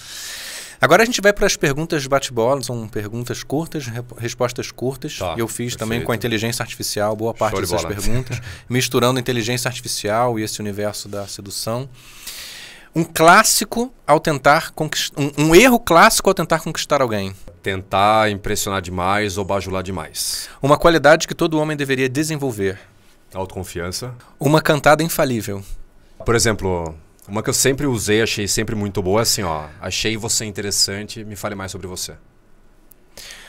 Agora a gente vai para as perguntas de bate-bola, são perguntas curtas, respostas curtas. Tá, eu fiz também com a inteligência artificial, boa parte dessas perguntas, misturando inteligência artificial e esse universo da sedução. Um clássico ao tentar conquistar... Um erro clássico ao tentar conquistar alguém. Tentar impressionar demais ou bajular demais. Uma qualidade que todo homem deveria desenvolver. Autoconfiança. Uma cantada infalível. Por exemplo, uma que eu sempre usei, achei sempre muito boa, assim, ó. Achei você interessante, me fale mais sobre você.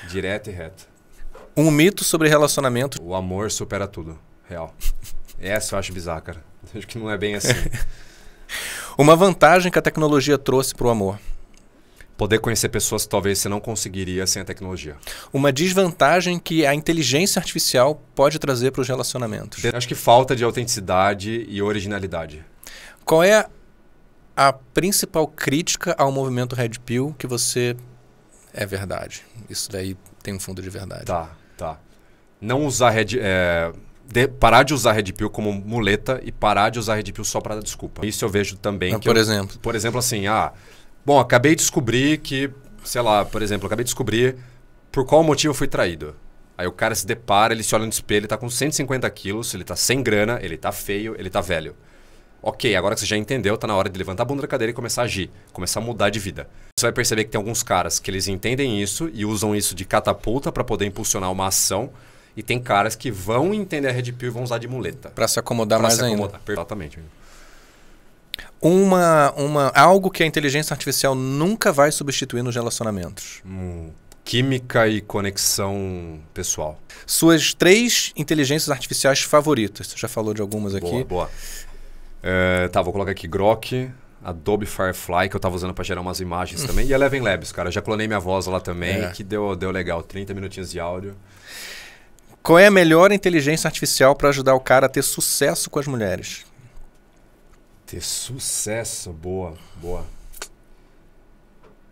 Direto e reto. Um mito sobre relacionamento. O amor supera tudo. Real. Essa eu acho bizarra, cara. Acho que não é bem assim. Uma vantagem que a tecnologia trouxe para o amor. Poder conhecer pessoas que talvez você não conseguiria sem a tecnologia. Uma desvantagem que a inteligência artificial pode trazer para os relacionamentos. Acho que falta de autenticidade e originalidade. Qual é a principal crítica ao movimento Red Pill que você... É verdade. Isso daí tem um fundo de verdade. Tá. Não usar parar de usar Red Pill como muleta e parar de usar Red Pill só para dar desculpa. Isso eu vejo também. Por exemplo? Por exemplo, assim, bom, acabei de descobrir que, sei lá, por exemplo, acabei de descobrir por qual motivo eu fui traído. Aí o cara se depara, ele se olha no espelho, ele tá com 150 quilos, ele tá sem grana, ele tá feio, ele tá velho. Ok, agora que você já entendeu, tá na hora de levantar a bunda da cadeira e começar a agir, começar a mudar de vida. Você vai perceber que tem alguns caras que eles entendem isso e usam isso de catapulta para poder impulsionar uma ação. E tem caras que vão entender a Red Pill e vão usar de muleta. Para se acomodar mais ainda. Exatamente. Algo que a inteligência artificial nunca vai substituir nos relacionamentos. Química e conexão pessoal. Suas 3 inteligências artificiais favoritas. Você já falou de algumas aqui. Boa. Vou colocar aqui Grok, Adobe Firefly, que eu estava usando para gerar umas imagens também. E Eleven Labs, cara. Já clonei minha voz lá também, que deu legal. 30 minutinhos de áudio. Qual é a melhor inteligência artificial para ajudar o cara a ter sucesso com as mulheres? Ter sucesso? Boa.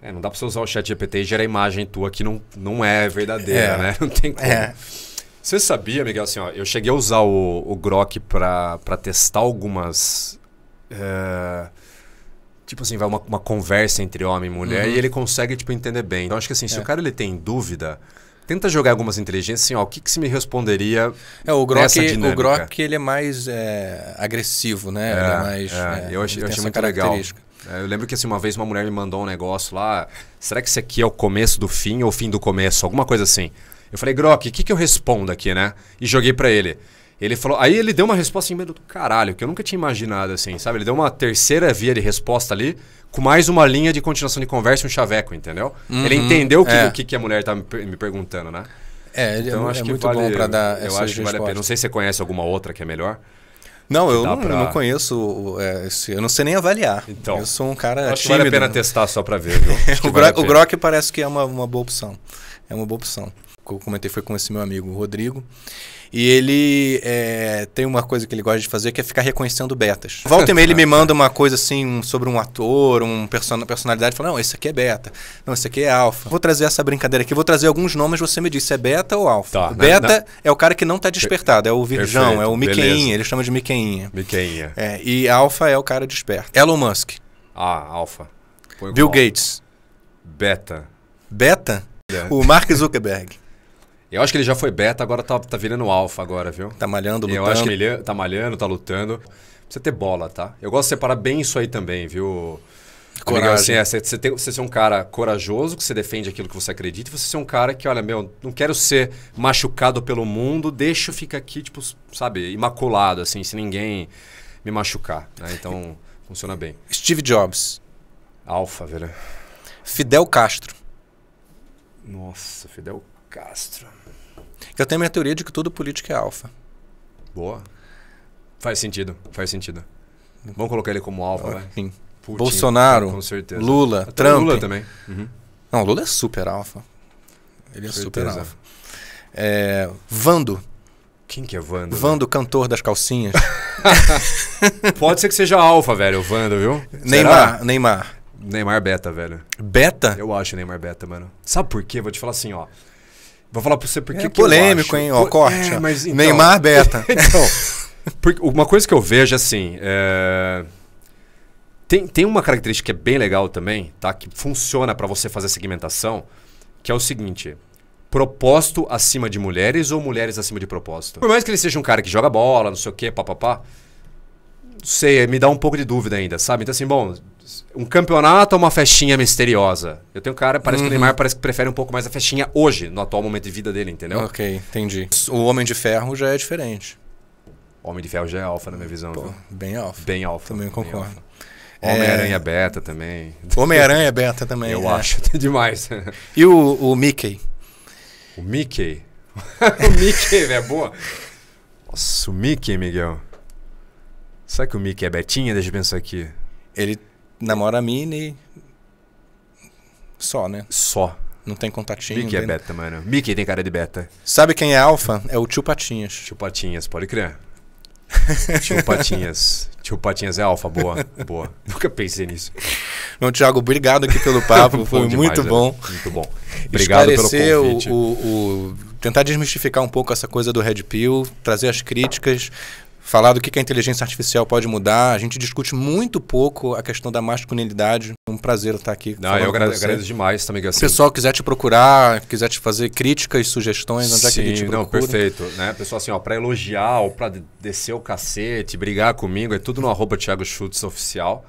Não dá para você usar o ChatGPT e gerar imagem tua que não é verdadeira, né? Não tem como. Você sabia, Miguel, assim, eu cheguei a usar o Grok para testar algumas... tipo assim, vai uma conversa entre homem e mulher e ele consegue entender bem. Então, acho que assim, se o cara ele tem dúvida... Tenta jogar algumas inteligências, assim, o que você me responderia nessa dinâmica? O Grok, ele é mais agressivo, né? Ele é mais, eu achei muito legal. Eu lembro que assim, uma vez uma mulher me mandou um negócio lá, será que isso aqui é o começo do fim ou o fim do começo? Alguma coisa assim. Eu falei, Grok, o que eu respondo aqui, né? E joguei pra ele. Ele falou, aí ele deu uma resposta assim, meio do caralho, que eu nunca tinha imaginado, assim, sabe? Ele deu uma terceira via de resposta ali, com mais uma linha de continuação de conversa e um chaveco, entendeu? Ele entendeu o que a mulher tá me perguntando, né? Então, acho que muito bom para dar essas respostas. Eu acho que vale a pena. Não sei se você conhece alguma outra que é melhor. Não, eu não conheço. Eu não sei nem avaliar. Então, eu sou um cara acho que vale a pena testar só para ver, viu? O Grok parece que é uma boa opção. É uma boa opção. que eu comentei foi com esse meu amigo, o Rodrigo. E ele tem uma coisa que ele gosta de fazer, que é ficar reconhecendo betas. Volta e meia ele me manda uma coisa assim sobre um ator, uma personalidade, fala, não, esse aqui é beta, não, esse aqui é alfa. Vou trazer essa brincadeira aqui, vou trazer alguns nomes, você me diz se é beta ou alfa. Tá, beta é o cara que não está despertado, é o virgão, perfeito, é o Miqueinha, ele chama de Miqueinha. Miqueinha. E alfa é o cara desperto. Elon Musk. Alfa. Bill Gates. Beta. Beta? O Mark Zuckerberg. Eu acho que ele já foi beta, agora tá virando alfa agora, viu? Tá malhando, lutando. Eu acho que ele tá malhando, tá lutando. Precisa ter bola, tá? Eu gosto de separar bem isso aí também, viu? Coragem. Assim, você ser um cara corajoso, que você defende aquilo que você acredita, e você ser um cara que, olha, meu, não quero ser machucado pelo mundo, deixa eu ficar aqui, tipo, sabe, imaculado, assim, sem ninguém me machucar, né? Então, funciona bem. Steve Jobs. Alfa, velho. Fidel Castro. Nossa, Fidel Castro. Eu tenho a minha teoria de que todo político é alfa. Boa. Faz sentido, faz sentido. Vamos colocar ele como alfa, né? Sim. Bolsonaro, com certeza. Lula, até Trump. Lula também. Uhum. Não, Lula é super alfa. Ele é super alfa. Vando. Quem que é Vando? Vando, cantor das calcinhas. Pode ser que seja alfa, velho, o Vando, viu? Neymar. Neymar beta, velho. Beta? Eu acho Neymar beta, mano. Sabe por quê? Vou te falar assim, ó. Vou falar pra você porque que polêmico, eu acho. Hein? Ó, corte. Mas, então, Neymar beta. Então, uma coisa que eu vejo, assim... Tem uma característica que é bem legal também, tá? Que funciona pra você fazer segmentação, que é o seguinte... Propósito acima de mulheres ou mulheres acima de propósito? Por mais que ele seja um cara que joga bola, não sei o quê, papapá... Não sei, me dá um pouco de dúvida ainda, sabe? Então assim, bom... Um campeonato ou uma festinha misteriosa? Eu tenho um cara, parece que o Neymar parece que prefere um pouco mais a festinha hoje, no atual momento de vida dele, entendeu? Ok, entendi. O Homem de Ferro já é diferente. Homem de Ferro já é alfa na minha visão. Pô, bem alfa. Bem alfa. Também concordo. Homem-Aranha beta também. Homem-Aranha beta também. Eu acho, demais. E o Mickey? O Mickey? O Mickey, velho, boa. Nossa, o Mickey, Miguel. Será que o Mickey é betinha? Deixa eu pensar aqui. Ele namora a Minnie só, né? Só. Não tem contatinho. Mickey é beta, mano. Mickey tem cara de beta. Sabe quem é alfa? É o Tio Patinhas. Tio Patinhas, pode crer. Tio Patinhas. Tio Patinhas é alfa, boa, boa. Nunca pensei nisso. Não, Thiago, obrigado aqui pelo papo. Foi demais, muito bom. Muito bom. Obrigado pelo convite. Tentar desmistificar um pouco essa coisa do Red Pill, trazer as críticas, falar do que a inteligência artificial pode mudar. A gente discute muito pouco a questão da masculinidade. É um prazer estar aqui. Não, eu agradeço demais também. Assim. Se o pessoal quiser te procurar, quiser te fazer críticas, sugestões, onde é que a gente procura? Não, perfeito. Né? Pessoal, assim, ó, para elogiar ou para descer o cacete, brigar comigo, é tudo no @Thiago Schultz oficial.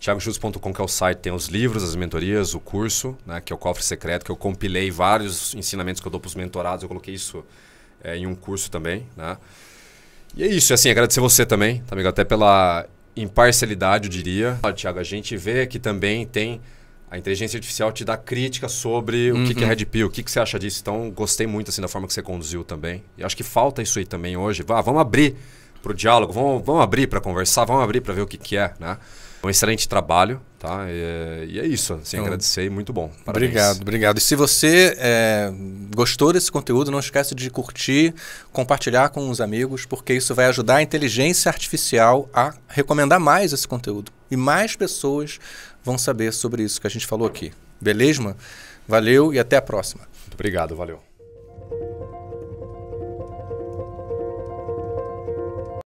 ThiagoSchultz.com, que é o site, tem os livros, as mentorias, o curso, né, que é o Cofre Secreto, que eu compilei vários ensinamentos que eu dou para os mentorados. Eu coloquei isso em um curso também, né? E é isso, assim, agradecer você também, tá, amigo? Até pela imparcialidade, eu diria. Thiago, a gente vê que também tem a inteligência artificial te dá crítica sobre o que é Red Pill, o que você acha disso. Então, gostei muito assim, da forma que você conduziu também. E acho que falta isso aí também hoje. Vamos abrir para o diálogo, vamos abrir para conversar, vamos abrir para ver o que é, né? Um excelente trabalho, tá? E é isso, assim, agradecer e muito bom. Parabéns. Obrigado. E se você gostou desse conteúdo, não esquece de curtir, compartilhar com os amigos, porque isso vai ajudar a inteligência artificial a recomendar mais esse conteúdo. E mais pessoas vão saber sobre isso que a gente falou aqui. Beleza? Valeu e até a próxima. Muito obrigado, valeu.